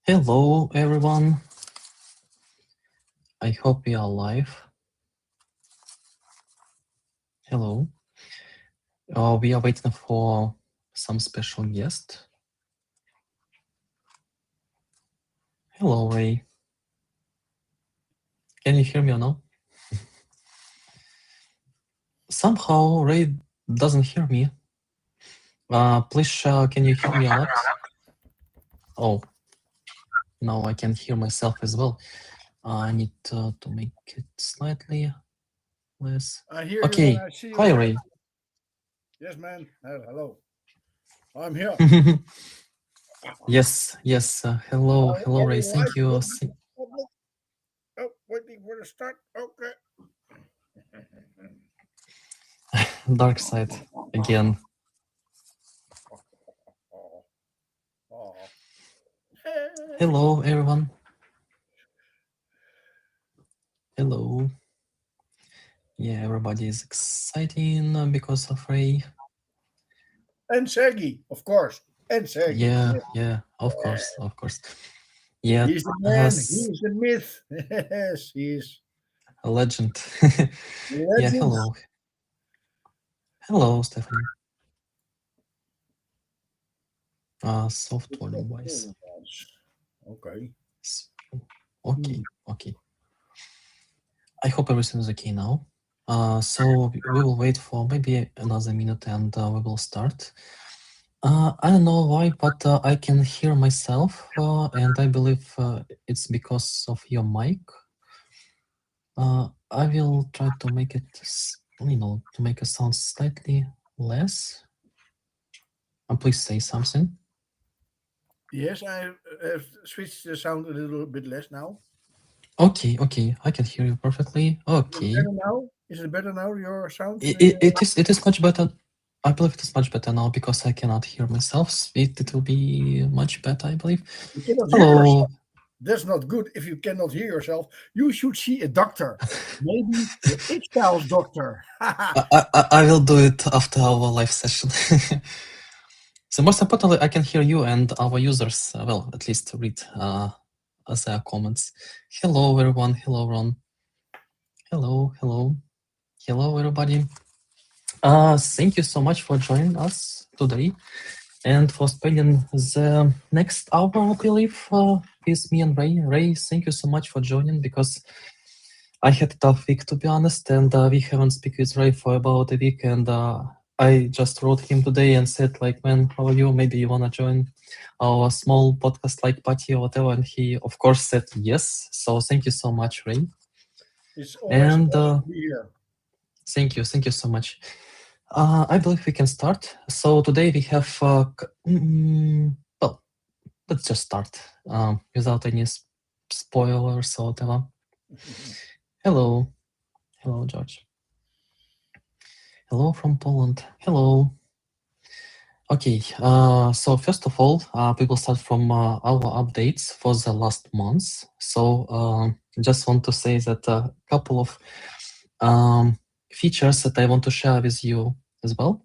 Hello, everyone. I hope you are live. Hello. We are waiting for some special guest. Hello, Ray. Can you hear me or no? Somehow Ray doesn't hear me. Please, can you hear me a lot? Oh, no, I can hear myself as well. I need to make it slightly less. I hear you Okay. and I see you. Hi, Ray. Yes, man. Hello. I'm here. Yes. Hello, Are Ray. we Thank live? you. Public? Oh, waiting for the start. Okay. Dark side again. Oh, oh. Hello, everyone. Hello. Yeah, everybody is exciting because of Ray. And Shaggy, of course. And Shaggy. Yeah, of course. Yeah, He's the man. He's the myth. Yes, he's a legend. Yeah, legend. hello. Hello, Stephanie. Soft volume wise. Okay. Okay. I hope everything is okay now. So we will wait for maybe another minute and we will start. I don't know why, but I can hear myself, and I believe it's because of your mic. I will try to make it, to make a sound slightly less. Please say something. Yes, I have switched the sound a little bit less now. Okay, I can hear you perfectly. Okay. Better now? Is it better now, your sound? It is much better. I believe it is much better now because I cannot hear myself. It will be much better, I believe. You cannot hear Hello. yourself. That's not good if you cannot hear yourself. You should see a doctor. Maybe the xTiles doctor. I will do it after our live session. So most importantly, I can hear you and our users, well, at least read their comments. Hello, everyone. Hello, Ron. Hello, everybody. Thank you so much for joining us today and for spending the next hour, I believe, with me and Ray. Ray, thank you so much for joining because I had a tough week, to be honest, and we haven't spoken with Ray for about a week, and I just wrote him today and said, like, man, how are you? Maybe you want to join our small podcast-like party or whatever, and he, of course, said yes. So thank you so much, Ray. It's always And a pleasure to be here. thank you so much. I believe we can start. So today we have, well, let's just start without any spoilers or whatever. Hello, George. Hello from Poland. Hello. Okay, so first of all, we will start from our updates for the last month. So just want to say that a couple of features that I want to share with you as well.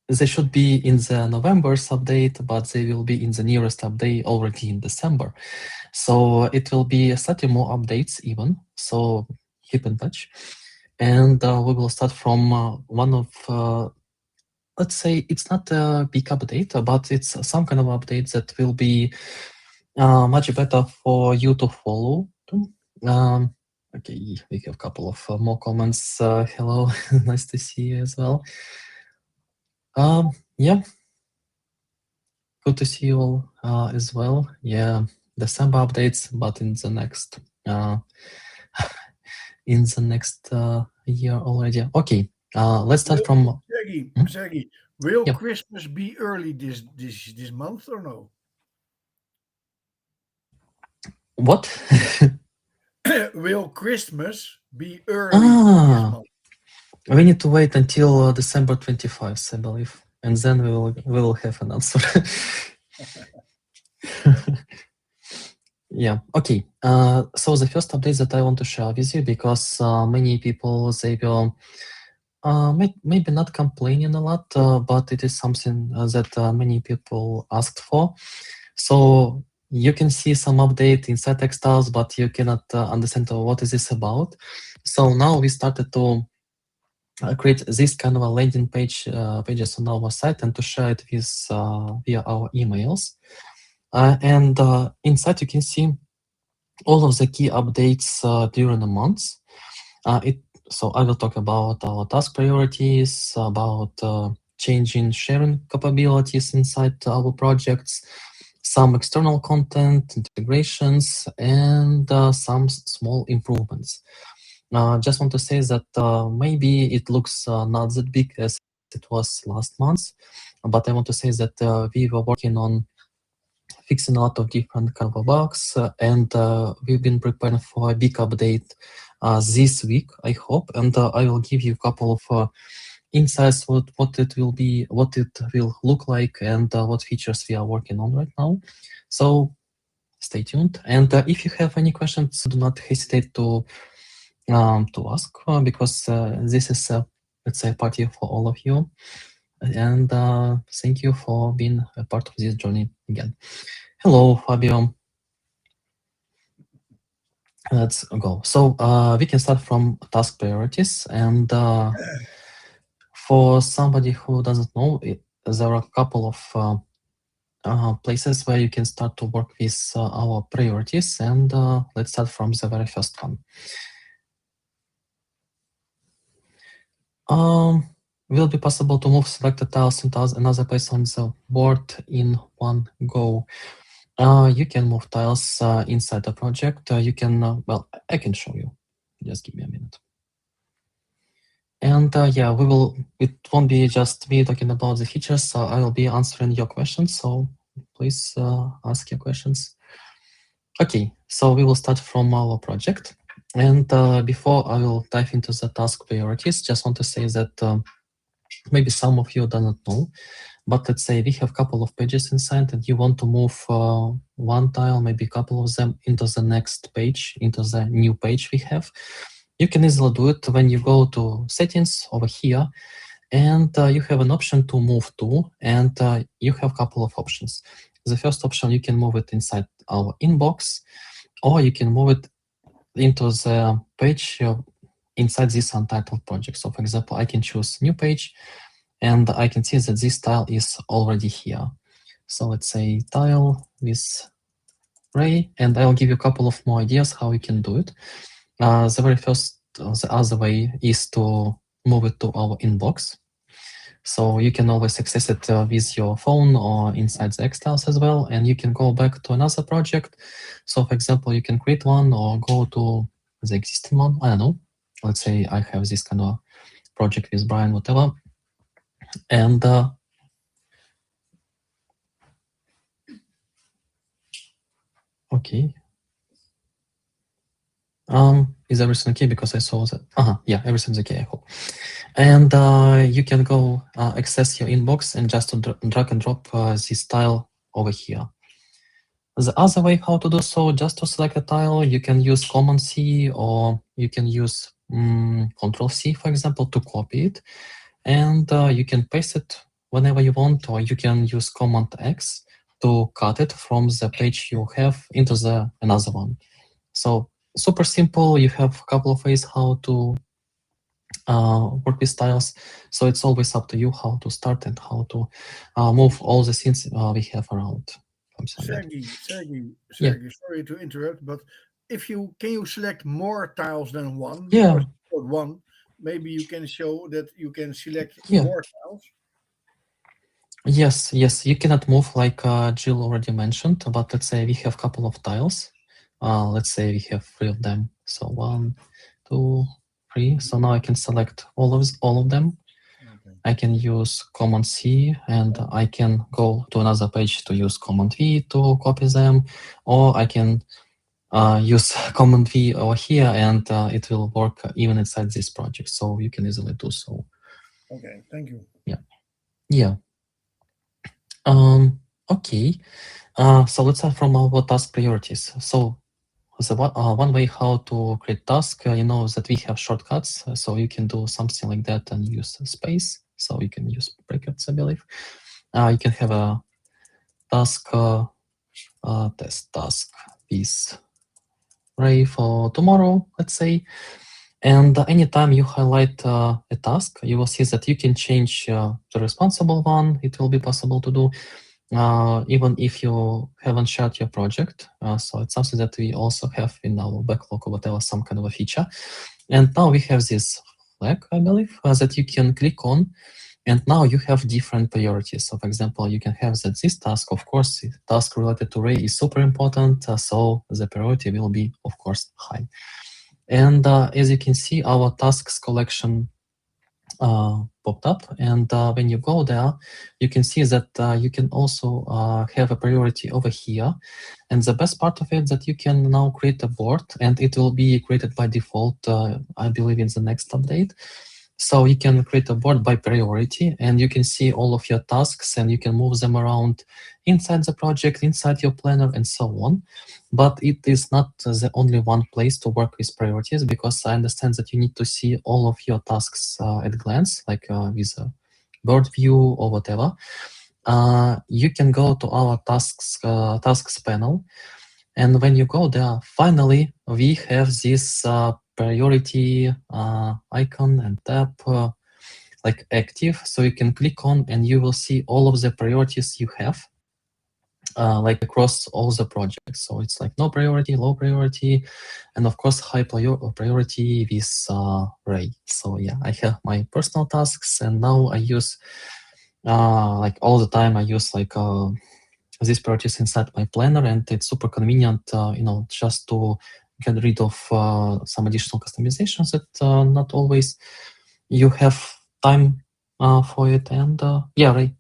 They should be in the November's update, but they will be in the nearest update already in December. So it will be slightly more updates even, so keep in touch. And we will start from one of, let's say it's not a big update, but it's some kind of update that will be much better for you to follow. Okay, we have a couple of more comments. Hello, nice to see you as well. Yeah, good to see you all as well. Yeah, December updates, but in the next year already. Okay, let's start from Shaggy, will Yep. Christmas be early this month or no? What? Will Christmas be early this month? We need to wait until December 25th, I believe, and then we will have an answer. Yeah. Okay. So the first update that I want to share with you, because many people they were maybe not complaining a lot, but it is something that many people asked for. So you can see some update inside xTiles, but you cannot understand what is this about. So now we started to create this kind of a landing pages on our site and to share it with via our emails. And inside you can see all of the key updates during the months. So I will talk about our task priorities, about changing sharing capabilities inside our projects, some external content, integrations, and some small improvements. Just want to say that maybe it looks not that big as it was last month, but I want to say that we were working on fixing a lot of different kind of bugs, and we've been preparing for a big update this week, I hope, and I will give you a couple of insights what it will be, what it will look like, and what features we are working on right now. So stay tuned, and if you have any questions, do not hesitate to ask, because this is let's say a party for all of you, and thank you for being a part of this journey again. Hello, Fabio. Let's go. So we can start from task priorities, and for somebody who doesn't know, there are a couple of places where you can start to work with our priorities, and let's start from the very first one. Will be possible to move selected tiles into another place on the board in one go. You can move tiles inside the project. You can, well, I can show you. Just give me a minute. And yeah, it won't be just me talking about the features, so I will be answering your questions. So please ask your questions. Okay, so we will start from our project. And before I will dive into the task priorities, just want to say that maybe some of you do not know, but let's say we have a couple of pages inside and you want to move one tile, maybe a couple of them into the next page, into the new page we have. You can easily do it when you go to settings over here, and you have an option to move to, and you have a couple of options. The first option, you can move it inside our inbox, or you can move it into the page inside this untitled project. So for example, I can choose new page, and I can see that this tile is already here. So let's say tile with Ray, and I'll give you a couple of more ideas how you can do it. The very first, the other way is to move it to our inbox. So you can always access it with your phone or inside the xTiles as well, and you can go back to another project. So for example, you can create one or go to the existing one. I don't know. Let's say I have this kind of project with Brian, whatever. And okay. Is everything okay? Because I saw that. Yeah, everything's okay, I hope. And you can go access your inbox and just drag and drop this tile over here. The other way how to do so, just to select a tile, you can use Command C, or you can use Control C, for example, to copy it. And you can paste it whenever you want, or you can use Command X to cut it from the page you have into the another one. So super simple. You have a couple of ways how to work with tiles. So it's always up to you how to start and how to move all the things we have around. Sergey, Yeah. sorry to interrupt, but if you can you select more tiles than one? Yeah. Because you got one, maybe you can show that you can select Yeah. more tiles. Yes, you cannot move like Jill already mentioned, but let's say we have a couple of tiles. Let's say we have 3 of them. So 1, 2, 3. So now I can select all of them. Okay. I can use Command C, and I can go to another page to use Command V to copy them, or I can use Command V over here, and it will work even inside this project. So you can easily do so. Okay, thank you. Yeah. Okay. So let's start from our task priorities. So So one way how to create task, you know that we have shortcuts, so you can do something like that and use space. So you can use brackets, I believe. You can have a task, test task with Ray for tomorrow, let's say. And anytime you highlight a task, you will see that you can change the responsible one. It will be possible to do even if you haven't shared your project. So it's something that we also have in our backlog or whatever, some kind of a feature. And now we have this flag, I believe, that you can click on. And now you have different priorities. So for example, you can have that this task, of course, task related to Ray is super important. So the priority will be, of course, high. And as you can see, our tasks collection popped up, and when you go there, you can see that you can also have a priority over here. And the best part of it that you can now create a board, and it will be created by default, I believe, in the next update. So you can create a board by priority, and you can see all of your tasks, and you can move them around inside the project, inside your planner, and so on. But it is not the only one place to work with priorities, because I understand that you need to see all of your tasks at glance, like with a bird view or whatever. You can go to our tasks panel, and when you go there, finally, we have this priority icon and tab like active. So you can click on and you will see all of the priorities you have like across all the projects. So it's like no priority, low priority, and of course high priority with Ray. So yeah, I have my personal tasks, and now I use like all the time I use like these priorities inside my planner, and it's super convenient, you know, just to get rid of some additional customizations that not always you have time for it. And yeah, Ray.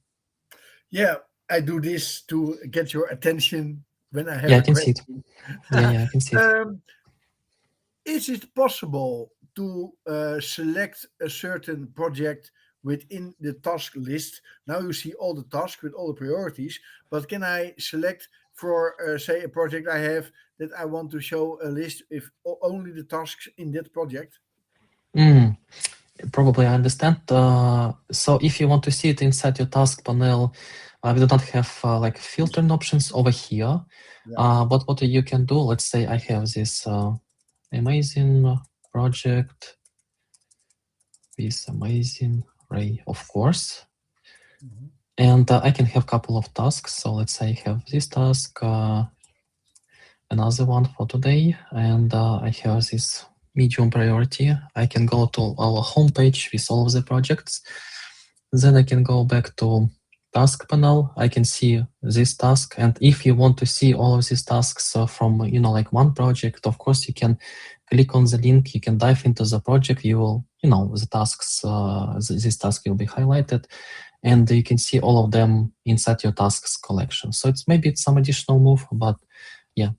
Yeah, I do this to get your attention when I have Yeah, I a can see it. question. Yeah, I can see it. um, is it possible to select a certain project within the task list? Now you see all the tasks with all the priorities, but can I select for, say, a project I have that I want to show a list with only the tasks in that project? Mm, probably I understand. So if you want to see it inside your task panel, we do not have like filtering options over here. Yeah. But what you can do, let's say I have this amazing project with amazing Ray, of course. Mhm. And I can have a couple of tasks. So let's say I have this task, another one for today, and I have this medium priority. I can go to our homepage with all of the projects. Then I can go back to task panel. I can see this task, and if you want to see all of these tasks from, you know, like one project, of course you can click on the link. You can dive into the project. You will, you know, the tasks. This task will be highlighted, and you can see all of them inside your tasks collection. So it's some additional move, but yeah.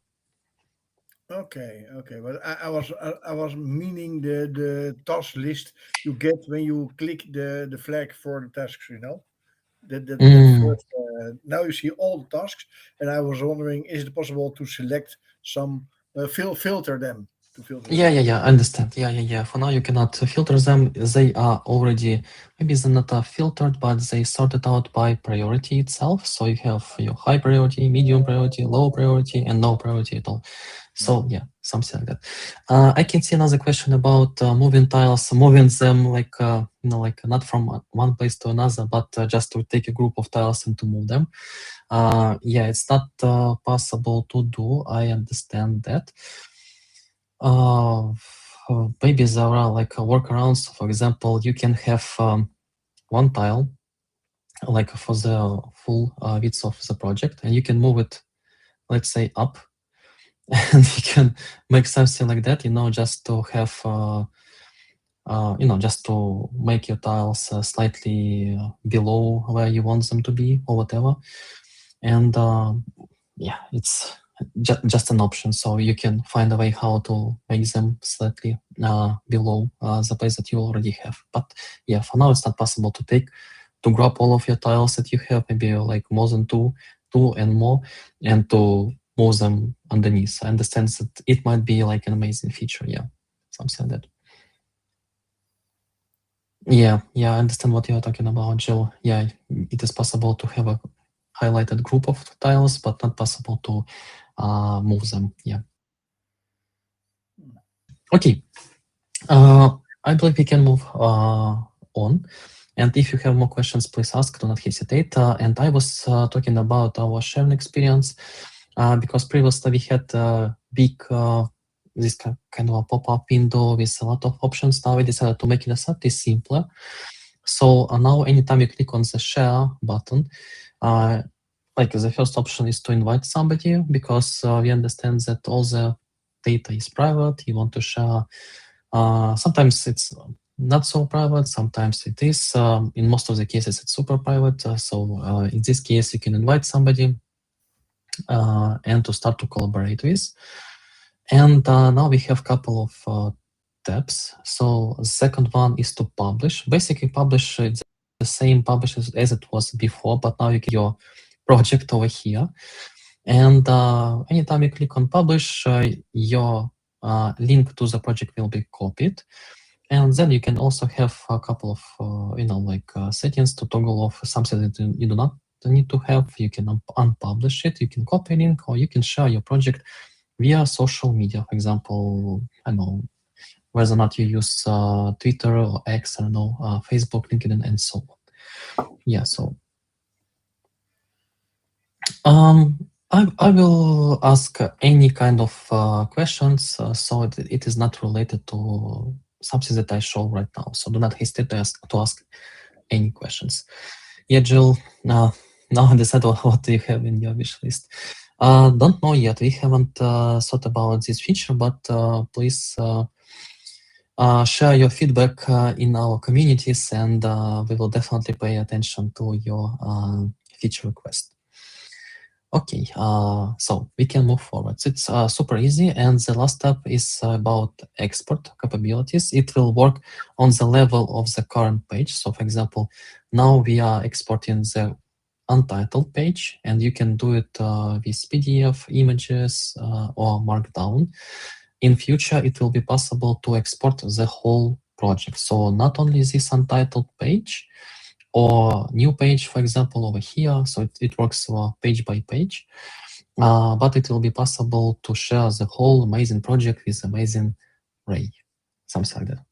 Okay, okay, but I was meaning the task list you get when you click the flag for the tasks. You know, that Mm. first. Now you see all the tasks, and I was wondering, is it possible to select some, filter them to filter them? Yeah, I understand. Yeah. For now, you cannot filter them. They are already, maybe they're not filtered, but they sorted out by priority itself. So you have your high priority, medium priority, low priority, and no priority at all. So Mhm. yeah, something like that. I can see another question about moving tiles, moving them like, you know, like not from one place to another, but just to take a group of tiles and to move them. Yeah, it's not possible to do. I understand that. Uh, Maybe there are like workarounds. For example, you can have one tile like for the full width of the project, and you can move it, let's say, up, and you can make something like that, you know, just to have, you know, just to make your tiles slightly below where you want them to be or whatever. And yeah, it's just an option. So you can find a way how to make them slightly below the place that you already have. But yeah, for now it's not possible to grab all of your tiles that you have, maybe like more than two and more, and to move them underneath. I understand that it might be like an amazing feature. Yeah, something like that. Yeah, I understand what you're talking about, Jill. Yeah, it is possible to have a highlighted group of tiles, but not possible to move them. Yeah. Okay. I believe we can move on. And if you have more questions, please ask. Do not hesitate. And I was talking about our sharing experience because previously we had big this kind of a pop-up window with a lot of options. Now we decided to make it slightly simpler. So now anytime you click on the share button, like the first option is to invite somebody, because we understand that all the data is private. You want to share. Sometimes it's not so private, sometimes it is. In most of the cases, it's super private. So in this case, you can invite somebody and to start to collaborate with. And now we have a couple of tabs. So the second one is to publish. Basically, publish it's the same publish as it was before, but now you get your project over here. And anytime you click on publish, your link to the project will be copied. And then you can also have a couple of, settings to toggle off something that you do not need to have. You can unpublish it, you can copy a link, or you can share your project via social media. For example, I don't know, whether or not you use Twitter or X, I don't know, Facebook, LinkedIn, and so on. Yeah, so I will ask any kind of questions, so it is not related to something that I show right now. So do not hesitate to ask any questions. Yeah, Jill, now I decide what do you have in your wish list. Don't know yet. We haven't thought about this feature, but please share your feedback in our communities, and we will definitely pay attention to your feature request. Okay, so we can move forward. It's super easy, and the last step is about export capabilities. It will work on the level of the current page. So, for example, now we are exporting the untitled page, and you can do it with PDF, images, or Markdown. In future, it will be possible to export the whole project. So not only this untitled page, or new page, for example, over here. So it works page by page, but it will be possible to share the whole amazing project with amazing Ray, something like that.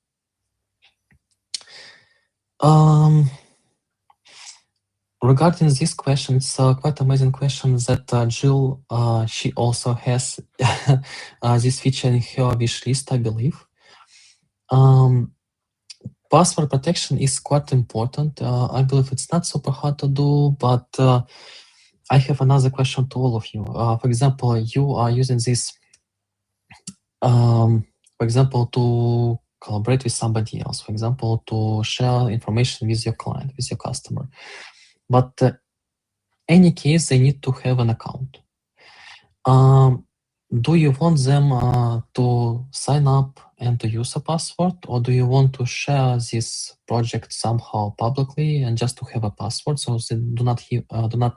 Regarding this question, it's quite amazing question that Jill, she also has this feature in her wish list, I believe. Password protection is quite important. I believe it's not super hard to do, but I have another question to all of you. For example, you are using this, for example, to collaborate with somebody else, for example, to share information with your client, with your customer. But any case, they need to have an account. Do you want them to sign up and to use a password, or do you want to share this project somehow publicly and just to have a password, so they do not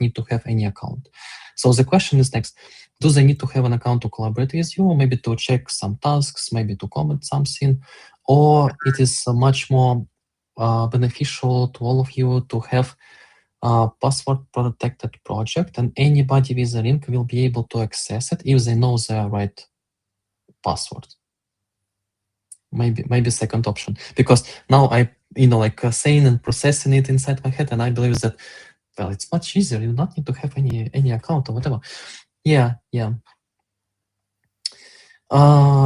need to have any account? So the question is next: do they need to have an account to collaborate with you, maybe to check some tasks, maybe to comment something, or it is much more beneficial to all of you to have password protected project, and anybody with a link will be able to access it if they know the right password? Maybe second option, because now I saying and processing it inside my head, and I believe that, well, it's much easier. You do not need to have any account or whatever. Yeah.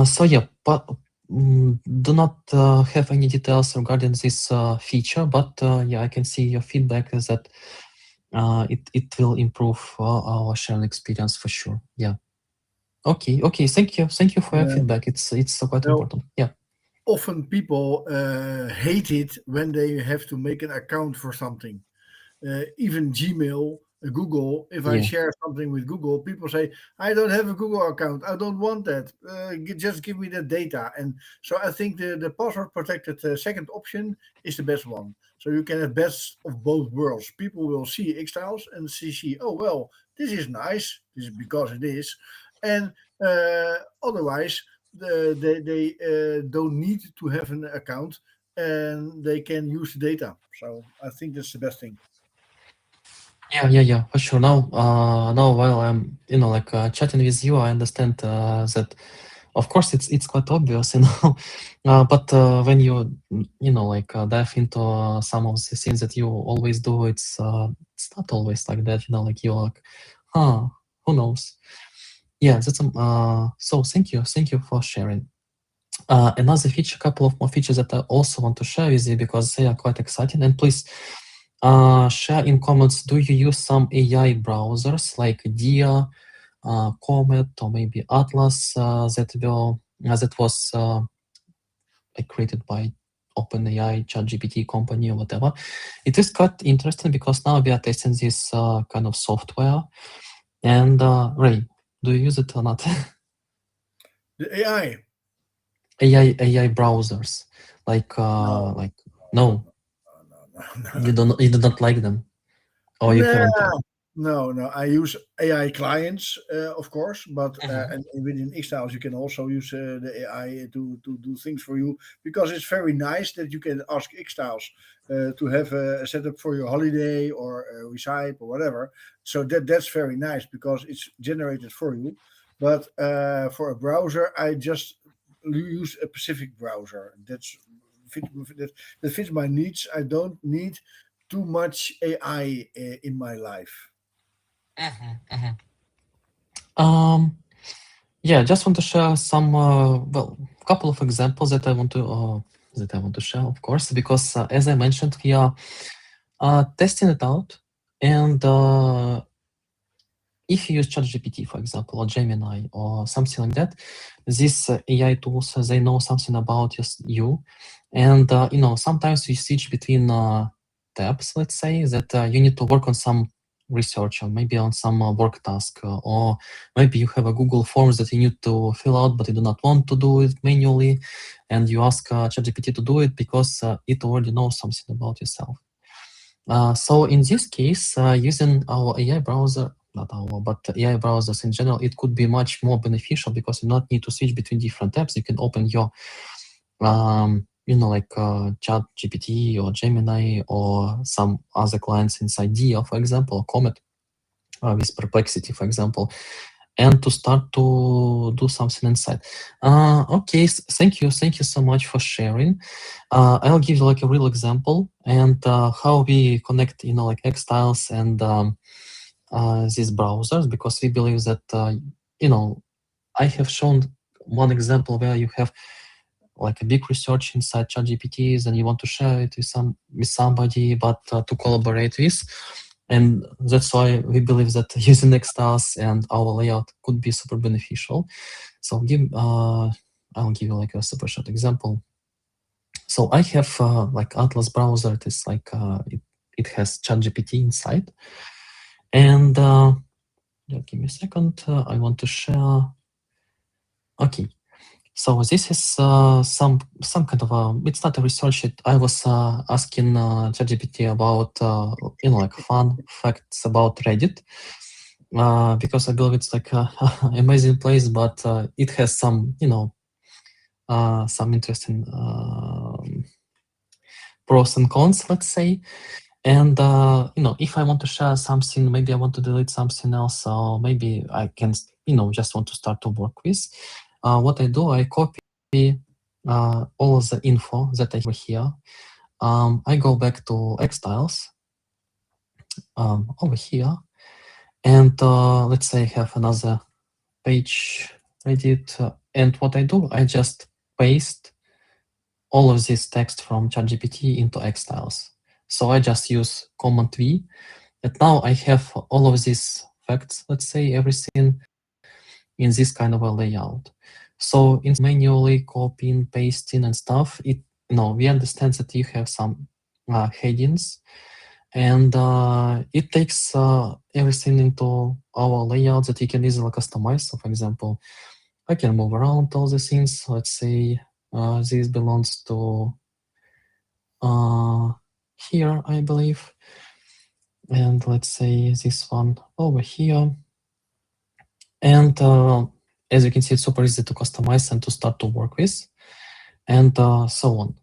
So yeah, but do not have any details regarding this feature, but yeah, I can see your feedback is that it will improve our sharing experience for sure. Yeah. Okay. Thank you for your feedback. It's quite important. Yeah. Often people hate it when they have to make an account for something. Even Gmail Google, if I Yeah. share something with Google, people say, I don't have a Google account. I don't want that. Just give me the data. And so I think the password protected second option is the best one. So you can have best of both worlds. People will see xTiles and see, oh, well, this is nice. This is because it is. And otherwise, they don't need to have an account and they can use the data. So I think that's the best thing. Yeah, for sure. Now, while I'm, like chatting with you, I understand that, of course, it's quite obvious, but when you, like dive into some of the things that you always do, it's not always like that. Like you're like, huh, who knows? Yeah, that's so thank you for sharing. Another feature, couple of more features that I also want to share with you because they are quite exciting. And please share in comments, do you use some AI browsers like Dia, Comet, or maybe Atlas that was created by OpenAI, ChatGPT company or whatever? It is quite interesting because now we are testing this kind of software. And Ray, do you use it or not? The AI. AI browsers, No, no, no. you do not like them, or you Nah, haven't tried. no. I use AI clients, of course, but Mhm. and within xStyles you can also use the AI to do things for you because it's very nice that you can ask xStyles to have a setup for your holiday or a recipe or whatever. So that's very nice because it's generated for you. But for a browser, I just use a specific browser fit, that, that fits my needs. I don't need too much AI in my life. Mhm, mhm. Um, yeah, just want to share some, couple of examples that I want to share, of course, because as I mentioned, we are testing it out, and if you use ChatGPT, for example, or Gemini, or something like that, these AI tools, they know something about you, and sometimes you switch between tabs. Let's say that you need to work on some research, or maybe on some work task, or maybe you have a Google Forms that you need to fill out, but you do not want to do it manually, and you ask ChatGPT to do it because it already knows something about yourself. So in this case, using our AI browser, not our, but AI browsers in general, it could be much more beneficial because you not need to switch between different tabs. You can open your, like Chat GPT or Gemini or some other clients inside Dia, for example, or Comet with Perplexity, for example, and to start to do something inside. Okay, thank you so much for sharing. I'll give you like a real example and how we connect, like xTiles and these browsers, because we believe that, you know, I have shown one example where you have like a big research inside ChatGPTs and you want to share it with somebody, but to collaborate with. And that's why we believe that using xTiles and our layout could be super beneficial. So I'll give you like a super short example. So I have like Atlas browser. It is like it has ChatGPT inside, and yeah, give me a second. I want to share. Okay, so this is some kind of a. It's not a research. I was asking ChatGPT about like fun facts about Reddit. Because I believe it's like a amazing place, but it has some some interesting pros and cons, let's say. And if I want to share something, maybe I want to delete something else, or maybe I can, just want to start to work with. What I do, I copy all of the info that I have here. I go back to xTiles over here, and let's say I have another page Reddit, and what I do, I just paste all of this text from ChatGPT into xTiles. So I just use Command V, and now I have all of these facts, let's say everything in this kind of a layout. So in manually copying, pasting and stuff, we understand that you have some headings, and it takes everything into our layout that you can easily customize. So for example, I can move around all the things. Let's say this belongs to here, I believe. And let's say this one over here. And as you can see, it's super easy to customize and to start to work with, and so on.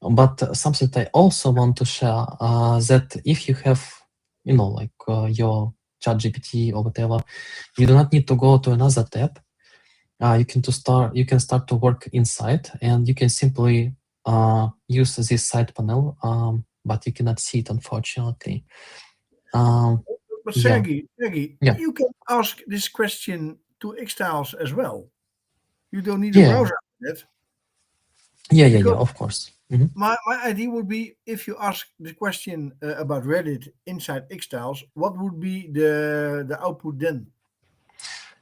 But something I also want to share, that if you have, like your ChatGPT or whatever, you do not need to go to another tab. You can start to work inside, and you can simply use this side panel, but you cannot see it, unfortunately. But Yeah, Sergey, yeah, you can ask this question to xTiles as well. You don't need a yeah, browser for that. yeah, Because of course. Mhm. my idea would be if you ask the question about Reddit inside xTiles, what would be the output then?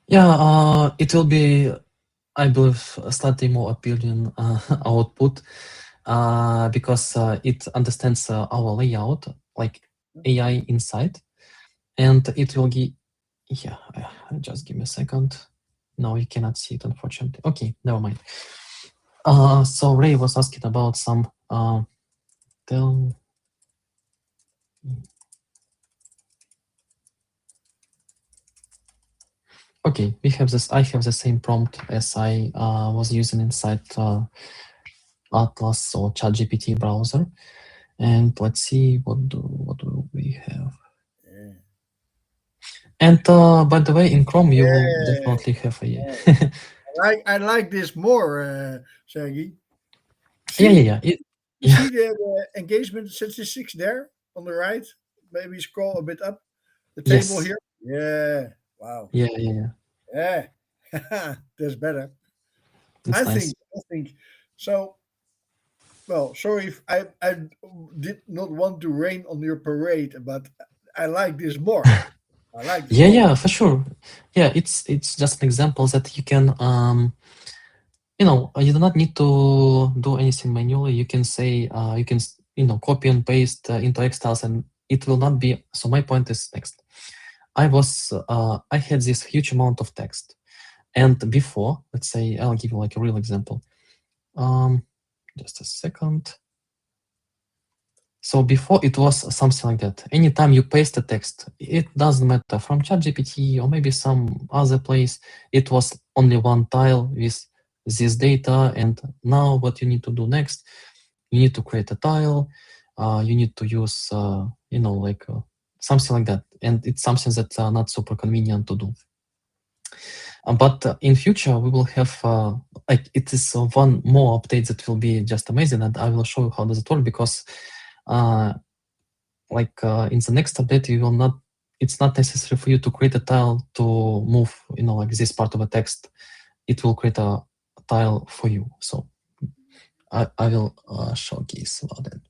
Yeah, it will be, I believe, slightly more appealing output, because it understands our layout, like AI inside, and it will give. Yeah, just give me a second. No, you cannot see it, unfortunately. Okay, never mind. So Ray was asking about some. Tell. Okay, we have this. I have the same prompt as I was using inside Atlas or ChatGPT browser. And let's see what do we have. Yeah. And by the way, in Chrome you will Yeah. definitely have a I like this more, Sergey. yeah, See, you yeah, see the engagement statistics there on the right? Maybe scroll a bit up the table yes, here. Yeah. Wow. yeah. Yeah. That's better. It's nice. I think so. Well, sorry if I did not want to rain on your parade, but I like this more. I like this more. Yeah, for sure. Yeah, it's just an example that you can you do not need to do anything manually. You can say you can copy and paste into xtiles, and it will not be. So my point is next. I had this huge amount of text, and before, let's say, I'll give you like a real example. Just a second. So before it was something like that. Anytime you paste a text, it doesn't matter from ChatGPT or maybe some other place, it was only one tile with this data. And now what you need to do next, you need to create a tile. You need to use, like something like that. And it's something that's not super convenient to do. But in future, we will have, like, it is one more update that will be just amazing. And I will show you how does it work, because in the next update, you will not. It's not necessary for you to create a tile to move, like this part of a text. It will create a tile for you. So I will showcase about that.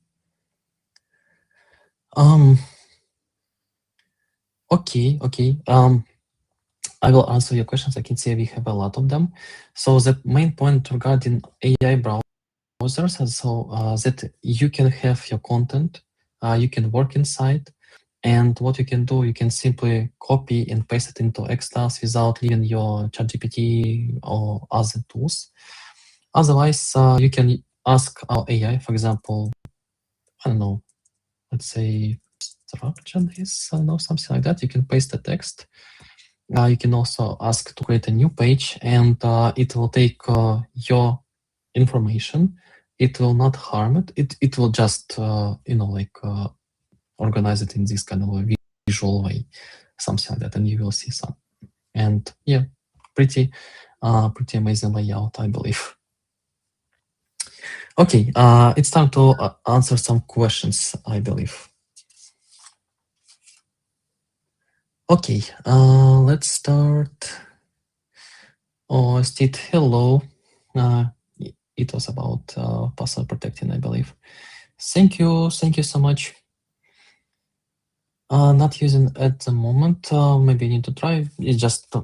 Okay. I will answer your questions. I can see we have a lot of them. So the main point regarding AI browsers is so that you can have your content, you can work inside, and what you can do, you can simply copy and paste it into xTiles without leaving your ChatGPT or other tools. Otherwise, you can ask our AI, for example, I don't know, let's say structure this, I don't know, something like that. You can paste the text. You can also ask to create a new page, and it will take your information. It will not harm it. It will just, organize it in this kind of a visual way, something like that, and you will see some. And yeah, pretty amazing layout, I believe. Okay, it's time to answer some questions, I believe. Okay, let's start. Oh, state hello. It was about password protecting, I believe. Thank you so much. Not using at the moment. Maybe you need to try. It's just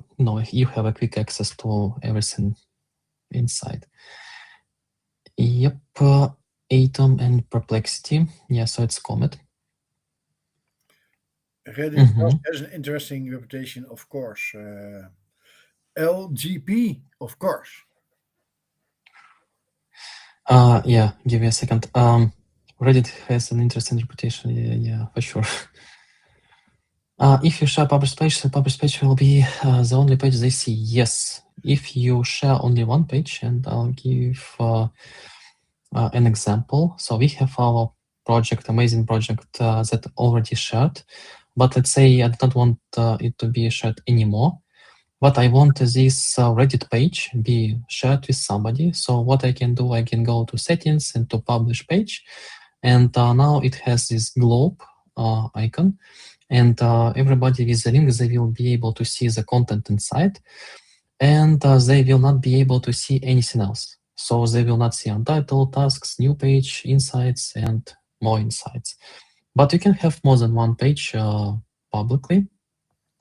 you have a quick access to everything inside. Yep, Atom and Perplexity. Yeah, so it's Comet. Reddit Mm-hmm. has an interesting reputation, of course. LGP, of course. Yeah, give me a second. Reddit has an interesting reputation. Yeah, for sure. If you share published page, the published page will be the only page they see. Yes. If you share only one page, and I'll give an example. So we have our project, amazing project that already shared, but let's say I don't want it to be shared anymore. What I want is this Reddit page be shared with somebody. So what I can do, I can go to settings and to publish page. And now it has this globe icon. And everybody with the link, they will be able to see the content inside. And they will not be able to see anything else. So they will not see untitled tasks, new page, insights, and more insights. But you can have more than one page publicly.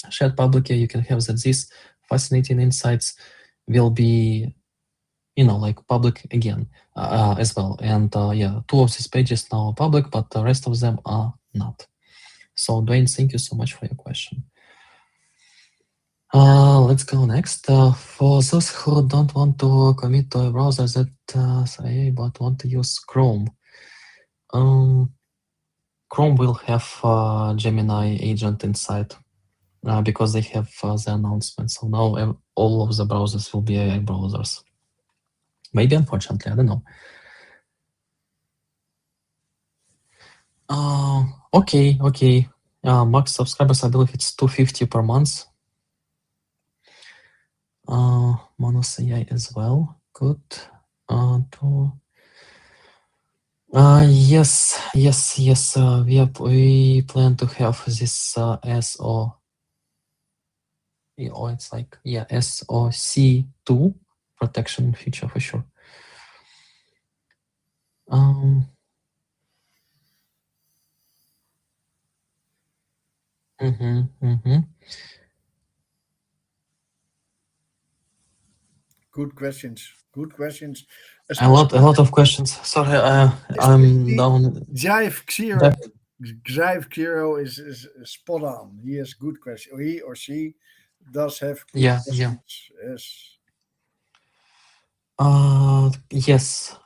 Shared publicly, you can have that these fascinating insights will be, like public again as well. And yeah, 2 of these pages now are public, but the rest of them are not. So Dwayne, thank you so much for your question. Let's go next. For those who don't want to commit to a browser that but want to use Chrome, Chrome will have Gemini agent inside because they have the announcement. So now all of the browsers will be AI browsers. Maybe, unfortunately, I don't know. Okay. Max subscribers, I believe it's 250 per month. Monos AI as well. Good. Yes. We plan to have this it's like SOC2 protection feature for sure. Good questions. Good questions. A lot of questions. Sorry, I'm Especially down. Jive Xero. Jive Xero is spot on. He has good questions. He or she does have good Yeah. questions. Yes. Yes. Oh, yes.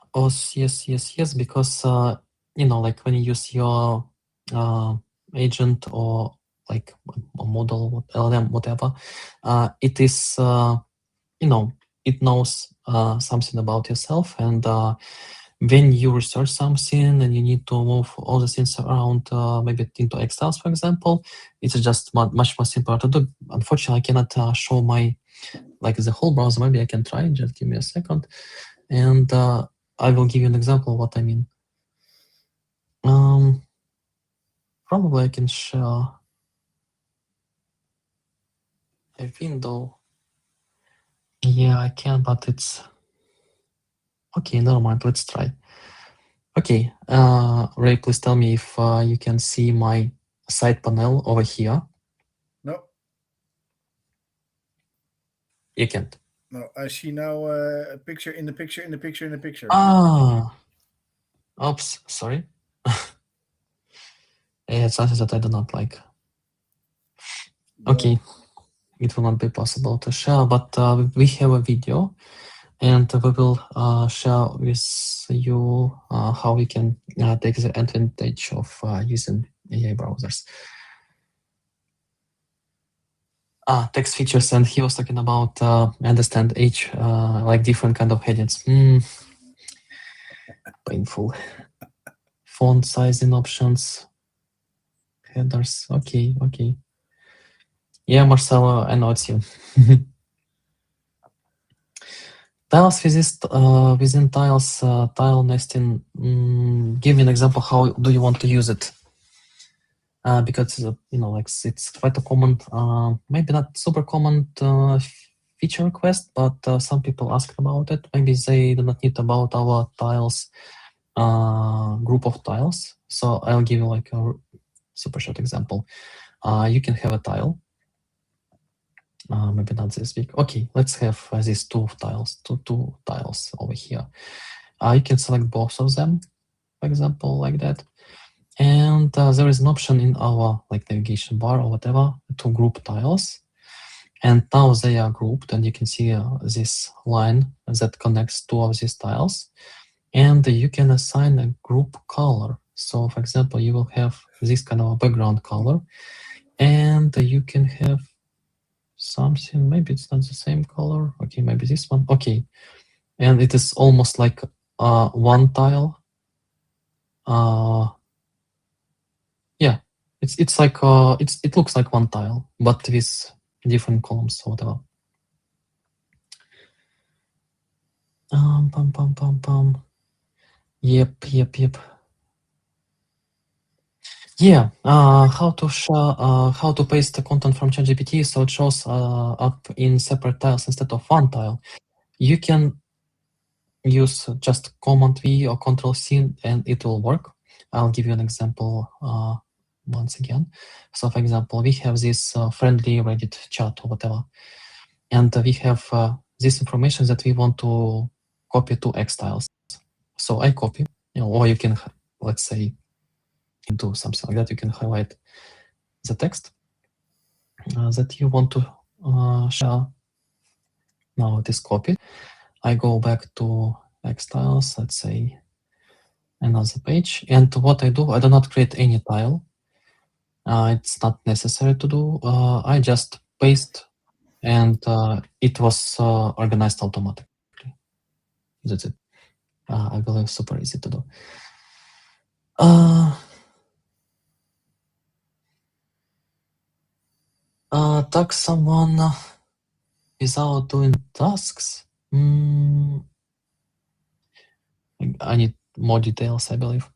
Because like when you use your agent or like a model, LLM, whatever, it is it knows something about yourself, and when you research something and you need to move all the things around, maybe into xTiles, for example, it's just much more simpler to do. Unfortunately, I cannot show my the whole browser. Maybe I can try. Just give me a second, and I will give you an example of what I mean. Probably I can share a window. Yeah, I can, but it's okay. Never mind. Let's try. Okay, Ray, please tell me if you can see my side panel over here. No. You can't. No, I see now a picture in the picture in the picture in the picture. Oops, sorry. It's something that I do not like. Okay, it will not be possible to share, but we have a video, and we will share with you how we can take the advantage of using AI browsers. Text features, and he was talking about understand each like different kind of headings. Painful. Font sizing options, headers. Okay. Yeah, Marcelo, I know it's you. Tiles within tiles, tile nesting. Give me an example. How do you want to use it? Because it's quite a common, maybe not super common feature request, but some people ask about it. Maybe they do not need about our tiles group of tiles. So I'll give you like a super short example. You can have a tile. Maybe not this big. Okay, let's have these two tiles over here. You can select both of them, for example, like that. And there is an option in our like navigation bar or whatever to group tiles. And now they are grouped, and you can see this line that connects two of these tiles. And you can assign a group color. So for example, you will have this kind of a background color, and you can have something, maybe it's not the same color. Okay, maybe this one. Okay. And it is almost like one tile. Yeah, it's like it looks like one tile, but with different columns or whatever. Pum, pum, pum, pum. Yep. Yeah, how to show, how to paste the content from ChatGPT so it shows up in separate tiles instead of one tile. You can use just Command V or Control C and it will work. I'll give you an example once again. So for example, we have this friendly Reddit chat or whatever, and we have this information that we want to copy to xTiles. So I copy, or you can, let's say, do something like that. You can highlight the text that you want to share. Now it is copied. I go back to xTiles, let's say another page. And what I do, I do not create any tile. It's not necessary to do. I just paste and it was organized automatically. That's it. I believe super easy to do. Tag someone without doing tasks. I need more details, I believe.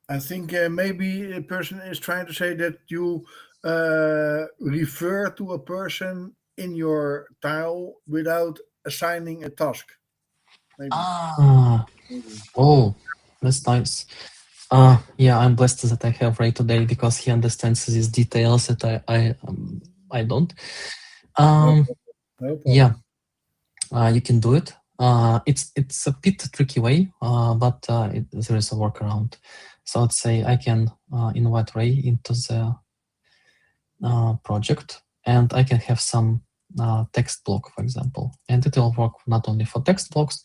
I think maybe a person is trying to say that you refer to a person in your tile without assigning a task. Maybe. Maybe. Oh, that's nice. Yeah, I'm blessed that I have Ray today because he understands these details that I don't. No, Um, no yeah, problem. you can do it. It's a bit tricky way, but there is a workaround. So let's say I can invite Ray into the project, and I can have some text block, for example, and it will work not only for text blocks,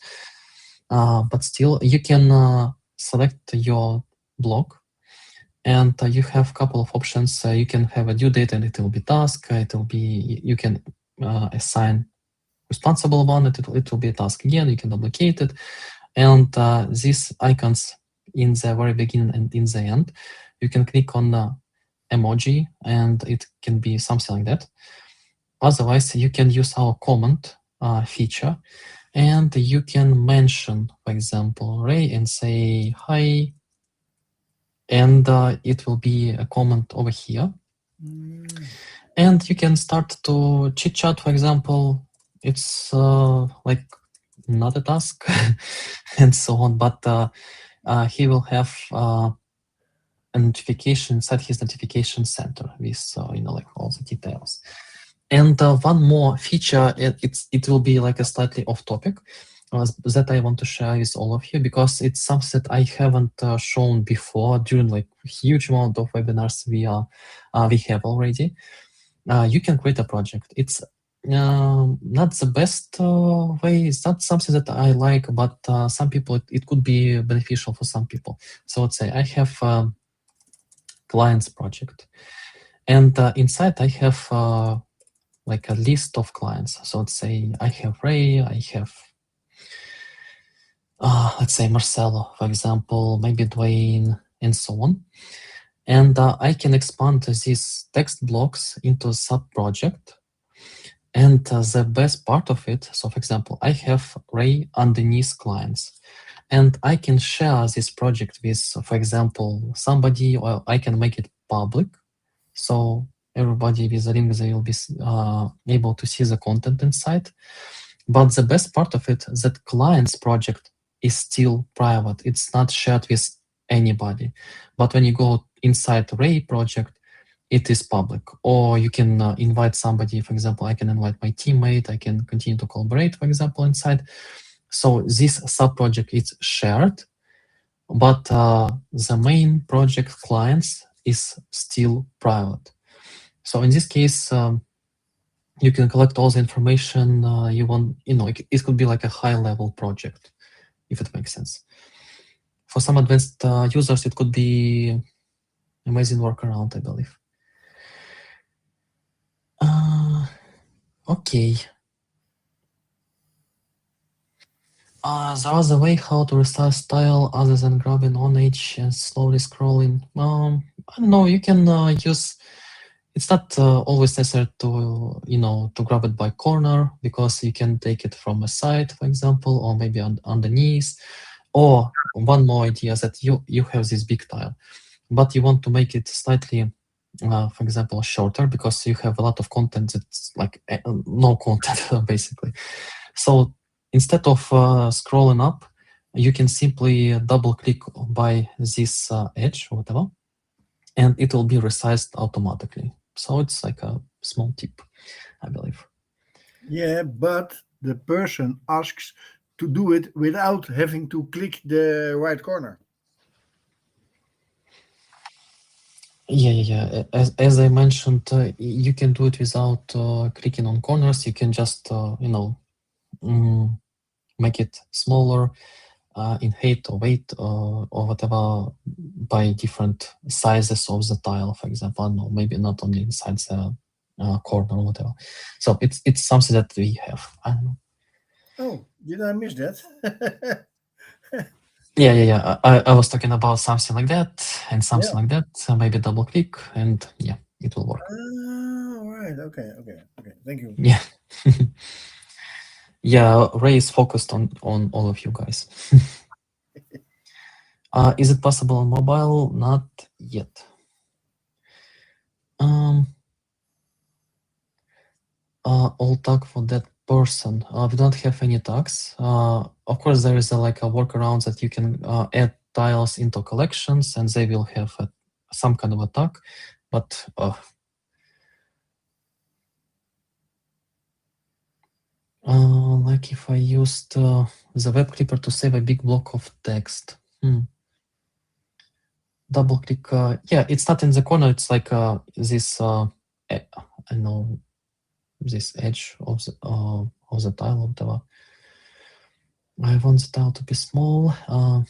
but still you can select your block, and you have a couple of options. You can have a due date, and it will be task. It will be, you can assign responsible one. It will be a task again. You can duplicate it, and these icons in the very beginning and in the end, you can click on the emoji, and it can be something like that. Otherwise, you can use our comment feature, and you can mention, for example, Ray and say hi, and it will be a comment over here. And you can start to chit chat, for example. It's like not a task and so on, but he will have a notification, set his notification center with like all the details. And one more feature, it will be like a slightly off topic that I want to share with all of you, because it's something that I haven't shown before during like huge amount of webinars we have already. You can create a project. It's not the best way. It's not something that I like, but some people, it could be beneficial for some people. So let's say I have clients project, and inside I have like a list of clients. So let's say I have Ray, I have let's say Marcelo, for example, maybe Dwayne, and so on. And I can expand these text blocks into a sub-project. And the best part of it, so for example, I have Ray underneath clients, and I can share this project with, for example, somebody, or I can make it public. So everybody with the link, they will be able to see the content inside. But the best part of it, that client's project is still private. It's not shared with anybody. But when you go inside Ray project, it is public. Or you can invite somebody. For example, I can invite my teammate. I can continue to collaborate, for example, inside. So this sub-project is shared but the main project clients is still private. So in this case, you can collect all the information you want. It could be like a high-level project, if it makes sense. For some advanced users, it could be amazing workaround, I believe. Okay. There was a way how to restyle style other than grabbing on edge and slowly scrolling. I don't know. You can use. It's not always necessary to to grab it by corner, because you can take it from a side, for example, or maybe underneath. Or one more idea, that you have this big tile, but you want to make it slightly, for example, shorter, because you have a lot of content that's like no content basically. So instead of scrolling up, you can simply double click by this edge or whatever, and it will be resized automatically. So it's like a small tip, I believe. Yeah, but the person asks to do it without having to click the right corner. Yeah. As I mentioned, you can do it without clicking on corners. You can just, mm, make it smaller in height or weight or whatever, by different sizes of the tile, for example. No, maybe not only inside the corner or whatever. So it's something that we have. I don't know. Oh, did I miss that? Yeah. I was talking about something like that and Yeah. something like that. So maybe double click and yeah, it will work. All right. Okay. Thank you. Yeah. Yeah, Ray is focused on all of you guys. Is it possible on mobile? Not yet. Um, all tag for that person. We don't have any tags. Of course, there is like a workaround that you can add tiles into collections, and they will have some kind of a tag. But like if I used the web clipper to save a big block of text. Double click. Yeah, it's not in the corner. It's like this. I know this edge of the tile or whatever. I want the tile to be small. I'm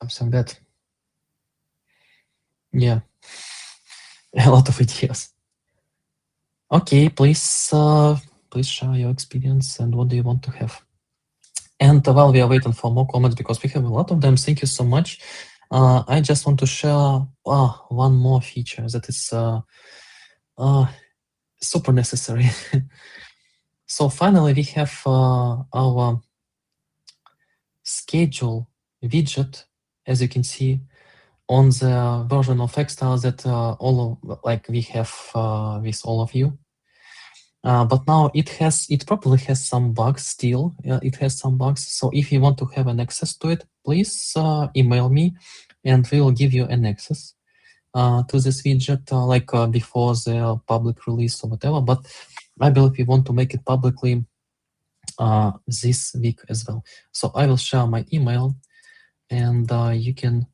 saying that. Yeah, a lot of ideas. Okay, please share your experience and what do you want to have. And while we are waiting for more comments, because we have a lot of them, thank you so much. I just want to share one more feature that is super necessary. So finally, we have our schedule widget, as you can see, on the version of xTiles that we have with all of you. But now it probably has some bugs still. It has some bugs. So if you want to have an access to it, please email me, and we will give you an access to this widget before the public release or whatever. But I believe we want to make it publicly this week as well. So I will share my email, and you can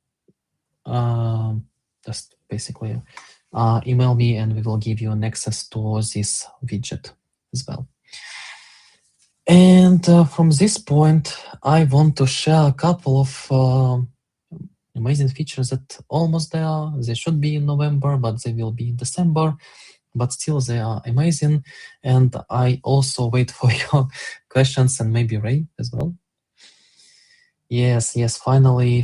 just basically email me, and we will give you an access to this widget as well. And from this point, I want to share a couple of amazing features that almost there. They should be in November, but they will be in December. But still, they are amazing. And I also wait for your questions, and maybe Ray as well. Yes, finally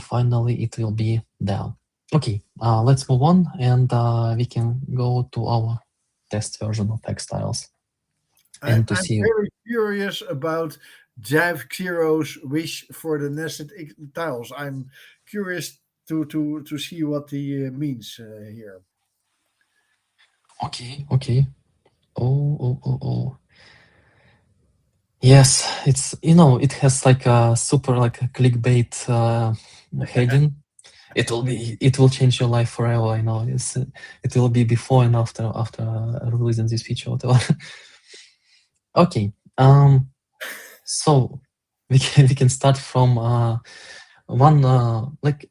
it will be there. Okay, let's move on, and we can go to our test version of xTiles and to I'm see. very curious about Jive Zero's wish for the nested tiles. I'm curious to see what he means here. Okay. Oh. Yes, it has like a super like a clickbait heading. It will change your life forever. I know it will be before and after releasing this feature. Whatever. Okay. So we can start from one like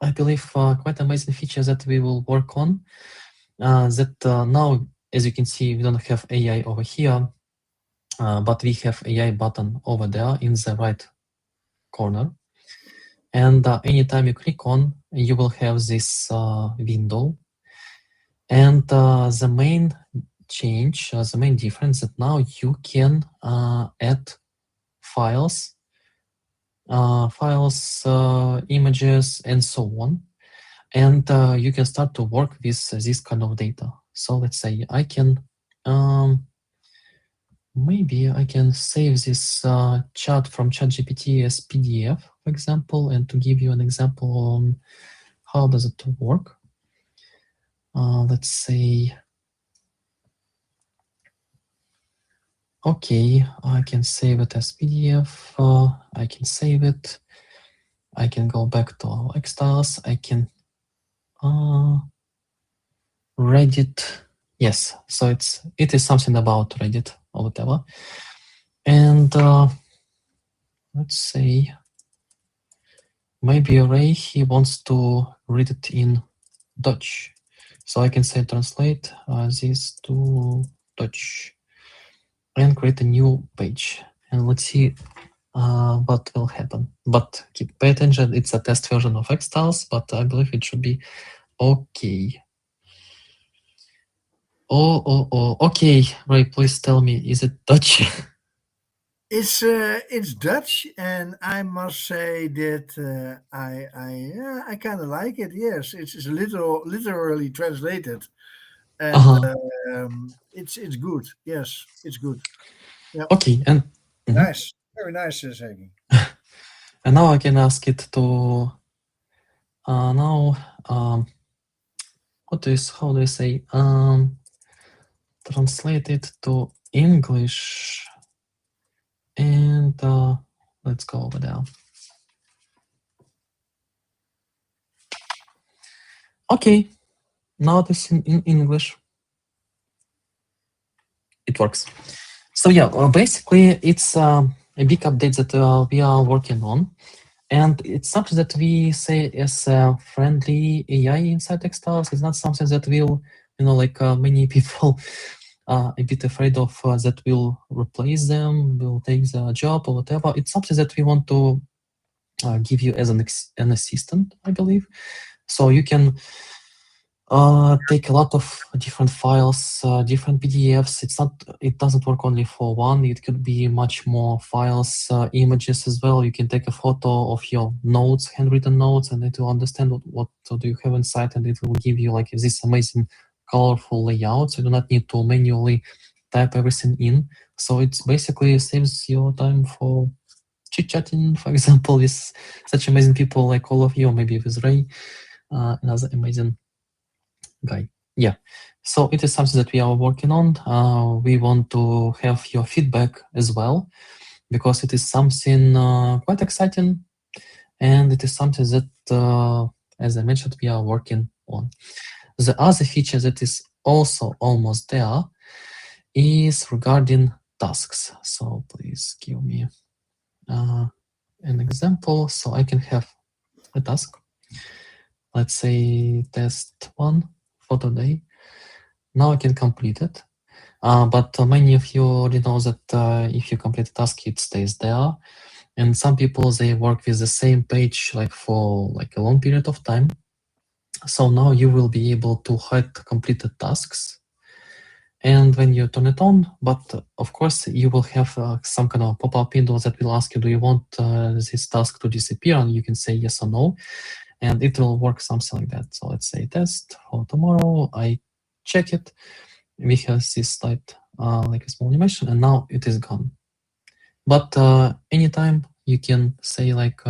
I believe quite amazing feature that we will work on. That now, as you can see, we don't have AI over here, but we have AI button over there in the right corner. And anytime you click on, you will have this window. And the main change, the main difference that now you can add files, images, and so on. And you can start to work with this kind of data. So let's say I can, maybe I can save this chart from ChatGPT as PDF, for example, and to give you an example on how does it work. Let's say, okay, I can save it as PDF. I can save it. I can go back to our xTiles. I can Reddit. Yes, so it is something about Reddit or whatever. And let's say maybe Ray, he wants to read it in Dutch. So I can say translate this to Dutch and create a new page. And let's see what will happen. But pay attention, it's a test version of xTiles, but I believe it should be okay. Oh, okay. Ray, please tell me, is it Dutch? It's Dutch, and I must say that I kind of like it. Yes, it's literally translated, and it's good. Yes, it's good. Yeah, Okay, and nice, very nice, Segi. and now I can ask it to now how do I say translate it to English, and let's go over there. Okay, now this in English. It works. So yeah, basically it's a big update that we are working on, and it's something that we say as a friendly AI inside xTiles. It's not something that will, like many people are a bit afraid of that will replace them, will take the job or whatever. It's something that we want to give you as an assistant, I believe. So you can take a lot of different files, different PDFs. It doesn't work only for one. It could be much more files, images as well. You can take a photo of your notes, handwritten notes, and it will understand what do you have inside, and it will give you like this amazing colorful layout. So you do not need to manually type everything in. So it basically saves your time for chit-chatting, for example, with such amazing people like all of you, or maybe with Ray, another amazing guy. Yeah, so it is something that we are working on. We want to have your feedback as well, because it is something quite exciting, and it is something that, as I mentioned, we are working on. The other feature that is also almost there is regarding tasks. So please give me an example. So I can have a task. Let's say test 1 for today. Now I can complete it. But many of you already know that if you complete a task, it stays there. And some people, they work with the same page like for like a long period of time. So now you will be able to hide completed tasks. And when you turn it on, but of course you will have some kind of pop-up window that will ask you, do you want this task to disappear? And you can say yes or no. And it will work something like that. So let's say test for tomorrow. I check it. We have this slide like a small animation, and now it is gone. But anytime you can say like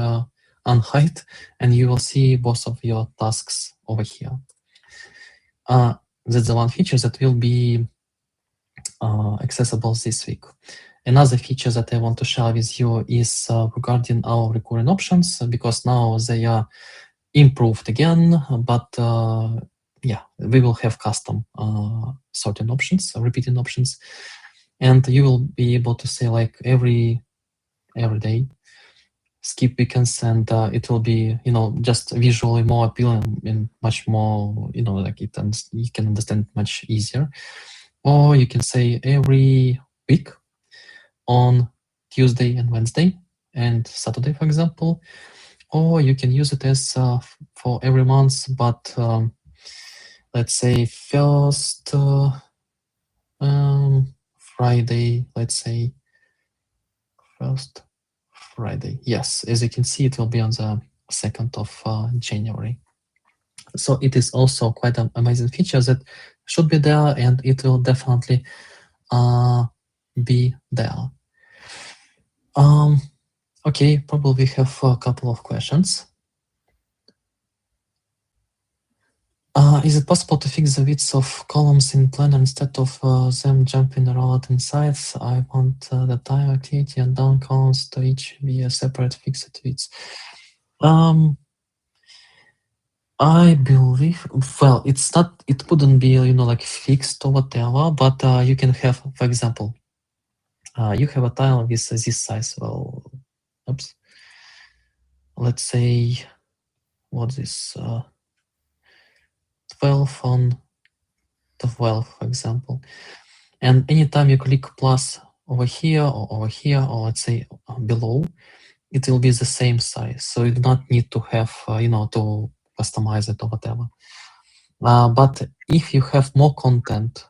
unhide, and you will see both of your tasks over here. That's the one feature that will be accessible this week. Another feature that I want to share with you is regarding our recurring options, because now they are improved again, but yeah, we will have custom sorting options, repeating options, and you will be able to say like every every day. Skip weekends, and it will be, just visually more appealing and much more, like you can understand much easier. Or you can say every week on Tuesday and Wednesday and Saturday, for example. Or you can use it as for every month, but let's say first Friday, let's say first Friday. Yes, as you can see, it will be on the 2nd of January. So it is also quite an amazing feature that should be there, and it will definitely be there. Okay, probably we have a couple of questions. Is it possible to fix the width of columns in Planner instead of them jumping around in sides? I want the time activity and down columns to each be a separate fixed width. I believe, well, it wouldn't be, like fixed or whatever, but you can have, for example, you have a tile with this size. Well, oops. Let's say, what is 12 on 12, for example. And anytime you click plus over here, or let's say below, it will be the same size. So you do not need to have, to customize it or whatever. But if you have more content,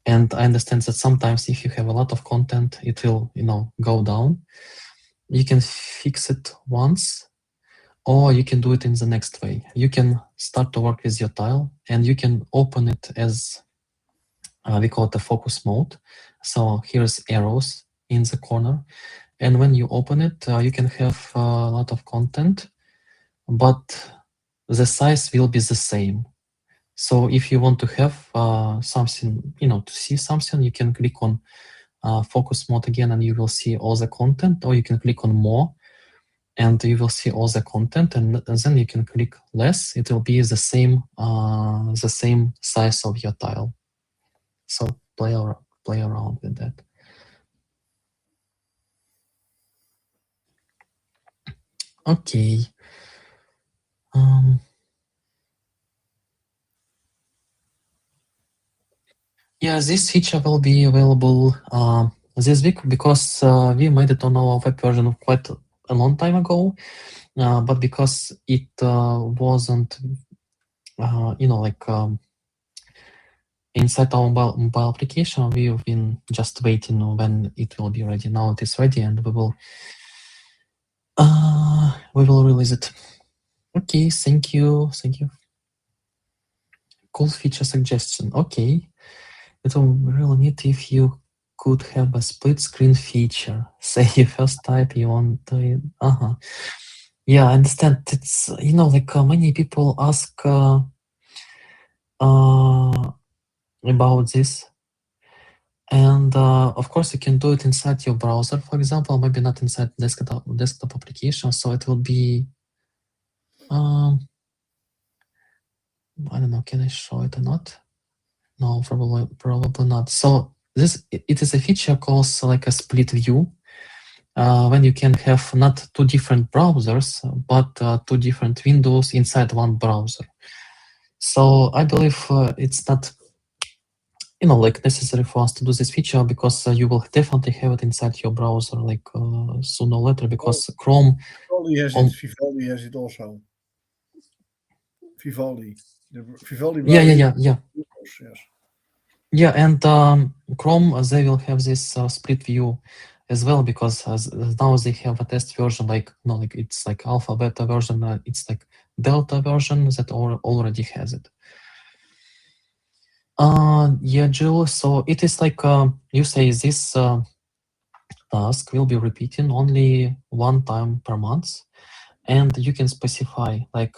and I understand that sometimes if you have a lot of content, it will, go down. You can fix it once, or you can do it in the next way. You can start to work with your tile, and you can open it as we call it the focus mode. So here's arrows in the corner, and when you open it, you can have a lot of content, but the size will be the same. So if you want to have something, to see something, you can click on focus mode again, and you will see all the content, or you can click on more, and you will see all the content, and then you can click less. It will be the same size of your tile. So play around with that. Okay. Yeah, this feature will be available this week, because we made it on our web version quite a long time ago, but because it wasn't, like inside our mobile application, we've been just waiting when it will be ready. Now it is ready, and we will release it. Okay, thank you. Cool feature suggestion. Okay. It will be really neat if you could have a split screen feature. Say you first type you want to. Yeah, I understand. It's, like many people ask about this. And of course, you can do it inside your browser, for example, maybe not inside desktop application. So it will be, I don't know, can I show it or not? No, probably not. So it is a feature called like a split view, when you can have not two different browsers, but two different windows inside one browser. So I believe it's not, like necessary for us to do this feature, because you will definitely have it inside your browser, like sooner or later, because Chrome. Vivaldi has it also. Vivaldi. The Vivaldi Yeah, browser. yeah. Yes. Yeah, and Chrome, they will have this split view as well, because now they have a test version, like like it's like alpha beta version, it's like delta version that already has it. Yeah, Jill. So it is like you say this task will be repeating only one time per month, and you can specify like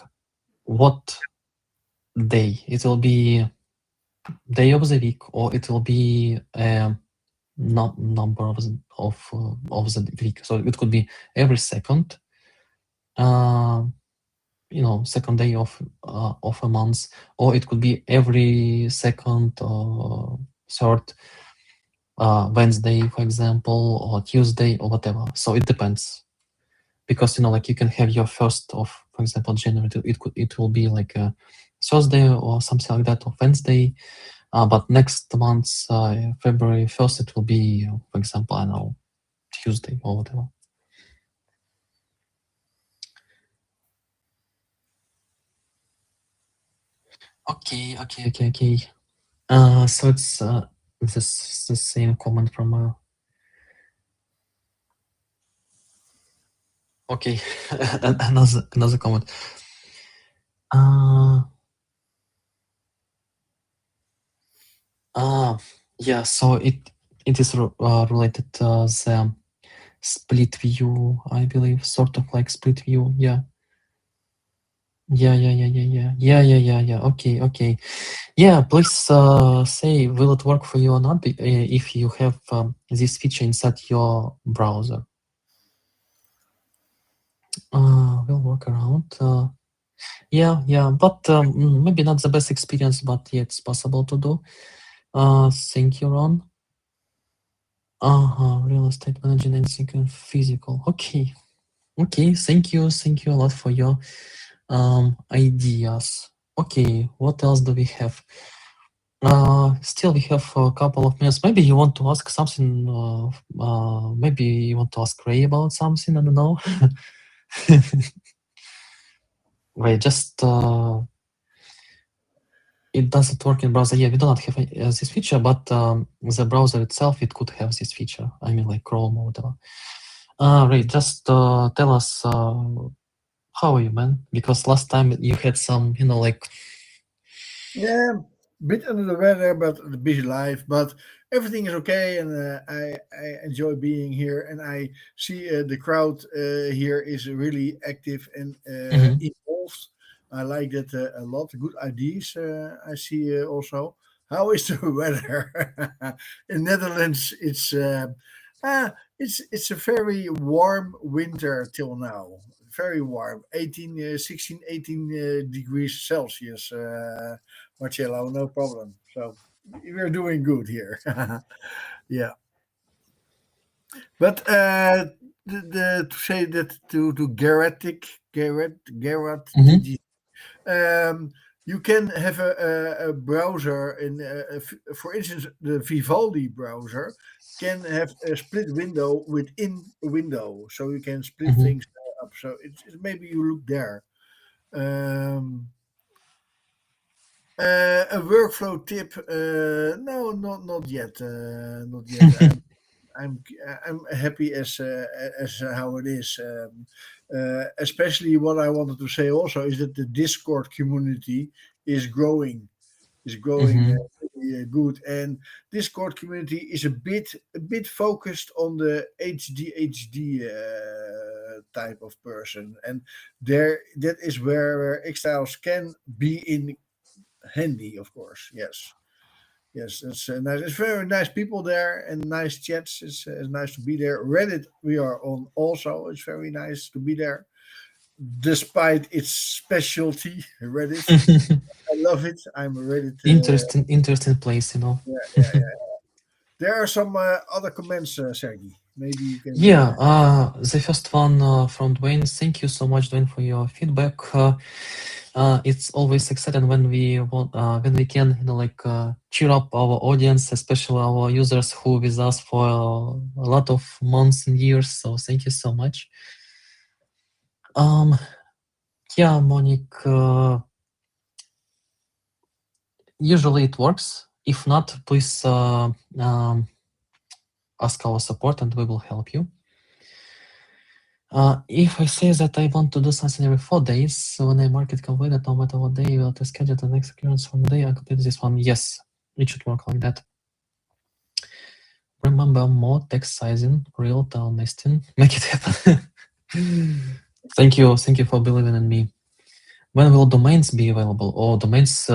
what day it will be, day of the week, or it will be number of the week. So it could be every second, second day of a month, or it could be every second or third Wednesday, for example, or Tuesday, or whatever. So it depends, because like you can have your first of, for example, January. It will be like a Thursday or something like that, or Wednesday. But next month, February 1st, it will be, for example, I don't know, Tuesday or whatever. Okay. So it's this the same comment from. Okay, another comment. Yeah. So it is related to the split view, I believe, sort of like split view. Yeah. Okay. Yeah, please say, will it work for you or not if you have this feature inside your browser. We'll work around. Yeah, but maybe not the best experience, but yeah, it's possible to do. Thank you, Ron. Real estate managing and physical. Okay. Thank you a lot for your ideas. Okay, what else do we have? Still we have a couple of minutes. Maybe you want to ask something. Maybe you want to ask Ray about something. I don't know. Wait, just it doesn't work in browser. Yeah, we do not have this feature, but the browser itself, it could have this feature. I mean, like Chrome or whatever. Ray, just tell us how are you, man? Because last time you had some, like. Yeah, bit under the weather, but a busy life. But everything is okay, and I enjoy being here. And I see the crowd here is really active and Mhm. involved. I like that a lot. Good ideas. I see also. How is the weather in Netherlands? It's a very warm winter till now. Very warm, 18, 16, 18 degrees Celsius. Marcello, no problem. So we're doing good here. Yeah, but to say that to Garrett, Mhm. um, you can have a browser in, for instance, the Vivaldi browser can have a split window within a window, so you can split Mhm. things up. So maybe you look there. Um, a workflow tip? No, not yet. Not yet. I'm I'm happy as how it is. Especially what I wanted to say also is that the Discord community is growing. Is growing Mhm. really, good, and Discord community is a bit focused on the HDHD type of person, and there that is where xTiles can be in handy, of course. Yes, it's nice. It's very nice people there and nice chats. It's nice to be there. Reddit, we are on also. It's very nice to be there, despite its specialty. Reddit, I love it. I'm a Reddit. Interesting place. Yeah. There are some other comments, Sergi. Maybe you can. Yeah, the first one from Dwayne. Thank you so much, Dwayne, for your feedback. It's always exciting when when we can, like cheer up our audience, especially our users who with us for a lot of months and years. So thank you so much. Yeah, Monique. Usually it works. If not, please ask our support and we will help you. If I say that I want to do something every 4 days, so when I mark it completed, no matter what day you will to schedule the next occurrence from the day I complete this one. Yes, it should work like that. Remember, more text sizing, real time nesting, make it happen. Thank you for believing in me. When will domains be available? Or domains,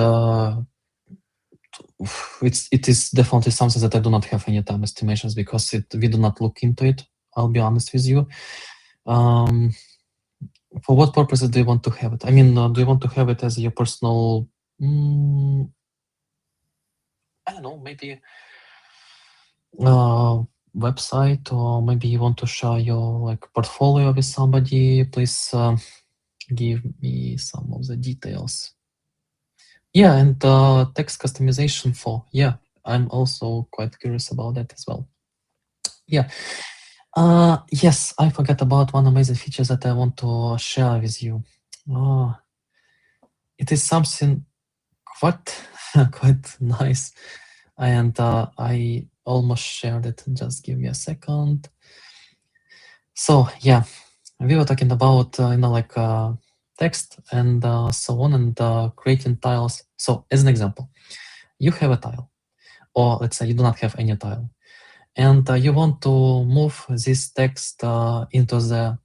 it is definitely something that I do not have any time estimations because we do not look into it. I'll be honest with you. For what purposes do you want to have it? I mean, do you want to have it as your personal? I don't know. Maybe website, or maybe you want to share your like portfolio with somebody, please give me some of the details. Yeah, and text customization for, yeah, I'm also quite curious about that as well. Yeah. Yes, I forgot about one amazing feature that I want to share with you. It is something quite quite nice, and I almost shared it. Just give me a second. So yeah, we were talking about like text and so on, and creating tiles. So as an example, you have a tile, or let's say you do not have any tile, and you want to move this text into the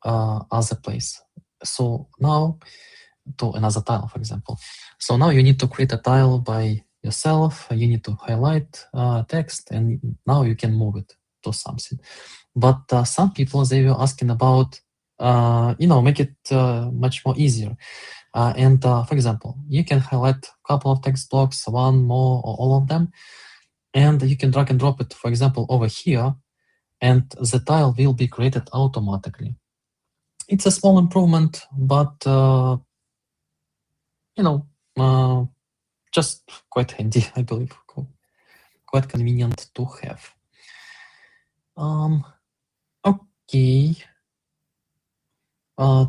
other place. So now to another tile, for example. So now you need to create a tile by yourself. You need to highlight text, and now you can move it to something. But some people, they were asking about, make it much more easier. And for example, you can highlight a couple of text blocks, one more or all of them, and you can drag and drop it, for example, over here, and the tile will be created automatically. It's a small improvement, but just quite handy, I believe. Quite convenient to have. Okay.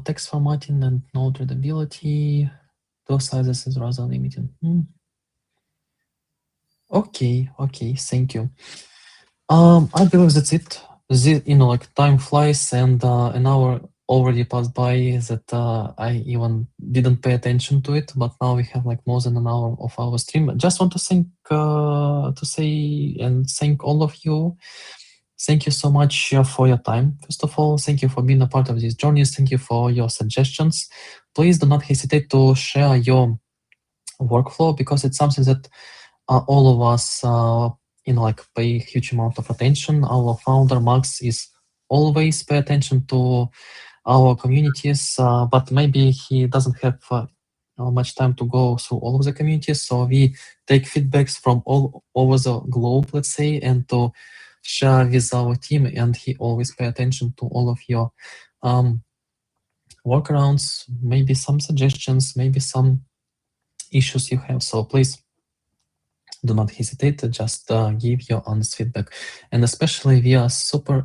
Text formatting and node readability. Those sizes is rather limited. Okay, thank you. I believe that's it. Like time flies, and an hour already passed by that I even didn't pay attention to it, but now we have like more than an hour of our stream. I just want to say and thank all of you. Thank you so much for your time. First of all, thank you for being a part of these journeys. Thank you for your suggestions. Please do not hesitate to share your workflow, because it's something that all of us like pay a huge amount of attention. Our founder Max is always pay attention to our communities, but maybe he doesn't have much time to go through all of the communities. So we take feedbacks from all over the globe, let's say, and to share with our team. And he always pay attention to all of your workarounds, maybe some suggestions, maybe some issues you have. So please do not hesitate to just give your honest feedback. And especially we are super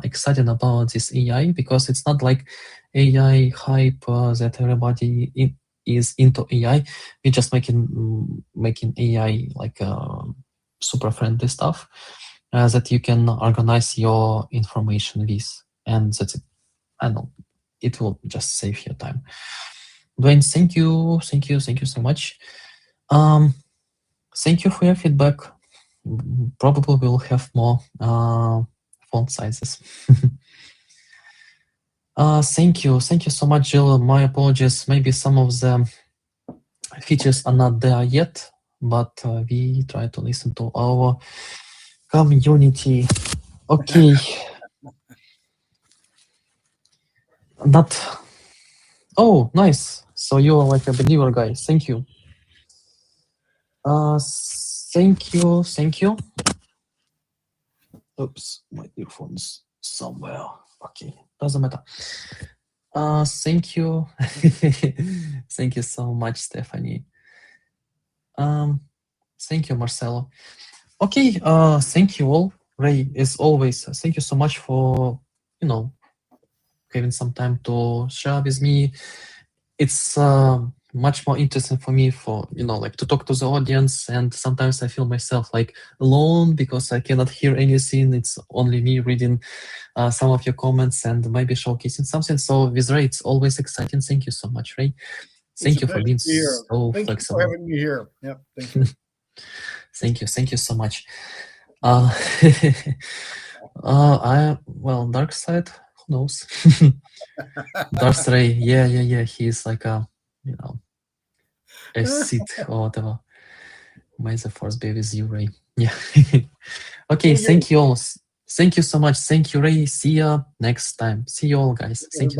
excited about this AI, because it's not like AI hype that everybody is into AI. We're just making AI like super friendly stuff that you can organize your information with, and that's it. I know it will just save your time. Dwayne, thank you so much. Thank you for your feedback. Probably we'll have more font sizes. Thank you so much, Jill. My apologies. Maybe some of the features are not there yet, but we try to listen to our community. Okay. Oh, nice. So you're like a believer guy. Thank you. Thank you. Oops, my earphones somewhere. Okay, doesn't matter. Thank you. Thank you so much, Stephanie. Thank you, Marcelo. Okay, thank you all. Ray, as always, thank you so much for, having some time to share with me. It's much more interesting for me for, like to talk to the audience. And sometimes I feel myself like alone because I cannot hear anything. It's only me reading some of your comments and maybe showcasing something. So with Ray, it's always exciting. Thank you so much, Ray. Thank you for being so Thank flexible. you for having me here. Yeah, thank you. Thank you so much. Dark side, who knows? Darth Ray, yeah. He's like a Sith or whatever. May the force be with you, Ray. Yeah. Okay, thank you all. Thank you so much. Thank you, Ray. See ya next time. See you all, guys. Thank you.